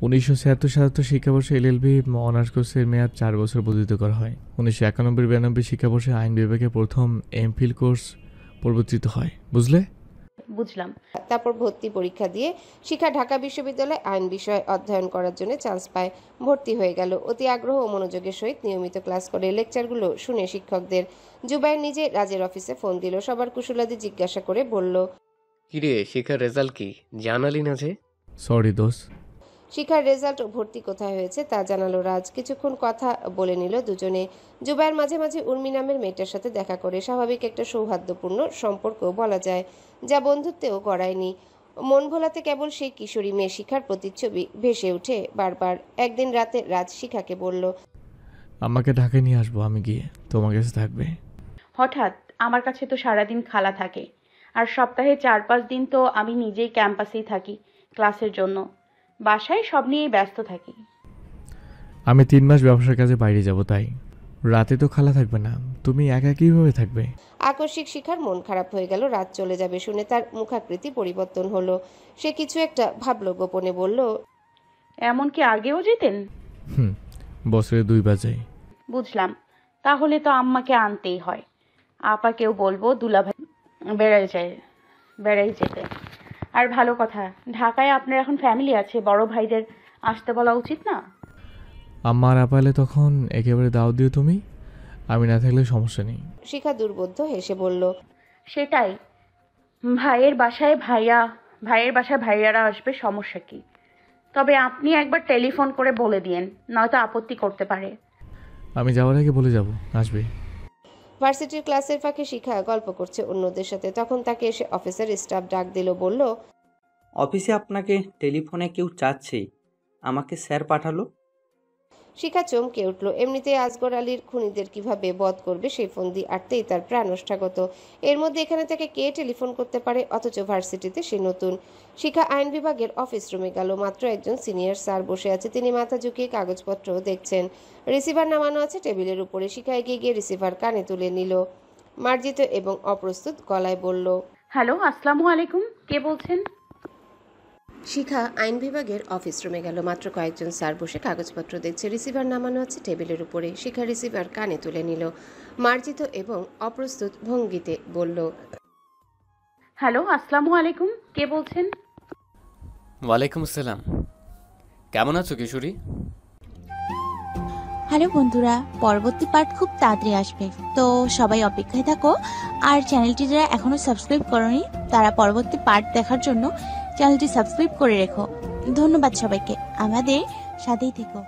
1976-77 শিক্ষাবর্ষে এলএলবি অনার্স কোর্সের মেয়াদ 4 বছর বর্ধিত করা হয়। 1991-92 শিক্ষাবর্ষে আইন বিভাগে প্রথম এমফিল কোর্স প্রবর্তিত হয়। বুঝলে? বুঝলাম। তারপর ভর্তি পরীক্ষা দিয়ে শিখা ঢাকা বিশ্ববিদ্যালয়ে আইন বিষয়ে অধ্যয়ন করার জন্য চান্স পায়। ভর্তি হয়ে গেল। অতি আগ্রহ ও মনোযোগের সহিত নিয়মিত ক্লাস করে। লেকচারগুলো শুনে শিক্ষকদের। জুবাইর নিজে রাজের অফিসে ফোন দিল। সবার কুশলাদি জিজ্ঞাসা করে বলল, কিরে শিখার রেজাল্ট কি জানালি না যে? সরি দোস্ত। শিখার রেজাল্ট ও ভর্তি কোথায় হয়েছে তা জানালো রাজ। কিছুক্ষণ কথা বলে নিল দুজনে। জুবাইর মাঝে মাঝে উর্মি নামের মেয়েটার সাথে দেখা করে। স্বাভাবিক একটা সৌহার্দ্যপূর্ণ সম্পর্ক বলা যায়, যা বন্ধুত্বেও গড়ায়নি। মন ভোলাতে কেবল সেই কিশোরী মেয়ে শিখার প্রতিচ্ছবি ভেসে ওঠে বারবার। একদিন রাতে রাজ শিখাকে বলল, আমাকে ঢাকায় নিয়ে আসবো, আমি গিয়ে তোমার কাছে থাকবে। হঠাৎ? আমার কাছে তো সারাদিন খালা থাকে, আর সপ্তাহে 4-5 দিন তো আমি নিজেই ক্যাম্পাসেই থাকি ক্লাসের জন্য। বাসায় সব নিয়েই ব্যস্ত থাকি। আমি 3 মাস ব্যবসার কাজে বাইরে যাব, তাই রাতে তো খালা থাকবে না, তুমি একা কিভাবে থাকবে? আকস্মিক শিখার মন খারাপ হয়ে গেল। রাত চলে যাবে শুনে তার মুখাকৃতি পরিবর্তন হলো। সে কিছু একটা ভাবলো, গোপনে বলল, এমন কি আগেও যেতেন? বছরে 2 বার যাই। বুঝলাম, তাহলে তো আম্মাকে আনতেই হয়। আপাকেও বলবো দুলাভাই বেড়াই যেতে। আর ভালো কথা, ঢাকায় আপনার এখন ফ্যামিলি আছে, বড় ভাইদের আসতে বলা উচিত না? আমার আপালে তখন একেবারে দাও দিও তুমি, আমি না থাকলে সমস্যা নেই। শিখা দুর্বোধ্য হেসে বলল, সেটাই, ভাইয়ের বাসায় ভাইয়ারা আসবে, সমস্যা কি? তবে আপনি একবার টেলিফোন করে বলে দিয়েন, নয়তো আপত্তি করতে পারে। আমি যাওয়ার আগে বলে যাব, আসবে। ভার্সিটির ক্লাসের ফাঁকে শিখা গল্প করছে অন্যদের সাথে। তখন তাকে এসে অফিসার স্টাফ ডাক দিল, বলল, অফিসে আপনাকে টেলিফোনে কেউ চাচ্ছে, আমাকে স্যার পাঠালো। শিখা চমকে উঠল। এমনিতেই আসগর আলীর খুনিদের কিভাবে বধ করবে সেই ফন্দি আটতেই তার প্রাণ ওষ্ঠাগত। এর মধ্যে এখানে তাকে কে টেলিফোন করতে পারে? অথচ ভার্সিটিতে সে নতুন। শিখা আইন বিভাগের অফিস রুমে গেল। মাত্র একজন সিনিয়র স্যার বসে আছে। তিনি মাথা ঝুঁকিয়ে কাগজপত্র দেখছেন। রিসিভার নামানো আছে টেবিলের উপরে। শিখা এগিয়ে গিয়ে রিসিভার কানে তুলে নিল। মার্জিত এবং অপ্রস্তুত গলায় বলল, হ্যালো, আসসালামু আলাইকুম, কে বলছেন? শিখা আইন বিভাগের অফিস রুমে গেল। মাত্র কয়েকজন স্যার বসে কাগজপত্র দেখছে। রিসিভার নামানো আছে টেবিলের উপরে। শিখা রিসিভার কানে তুলে নিল। মার্জিত এবং অপ্রস্তুত ভঙ্গিতে বলল, হ্যালো, আসসালামু আলাইকুম, কে বলছেন? ওয়ালাইকুম আসসালাম। কেমন আছো কিশোরী? হ্যালো বন্ধুরা, পরবর্তী পার্ট খুব তাড়াতাড়ি আসবে, তো সবাই অপেক্ষায় থাকো। আর চ্যানেলটি যারা এখনো সাবস্ক্রাইব করোনি তারা পরবর্তী পার্ট দেখার জন্য চ্যানেলটি সাবস্ক্রাইব করে রেখো। ধন্যবাদ সবাইকে, আমাদের সাথেই থেকো।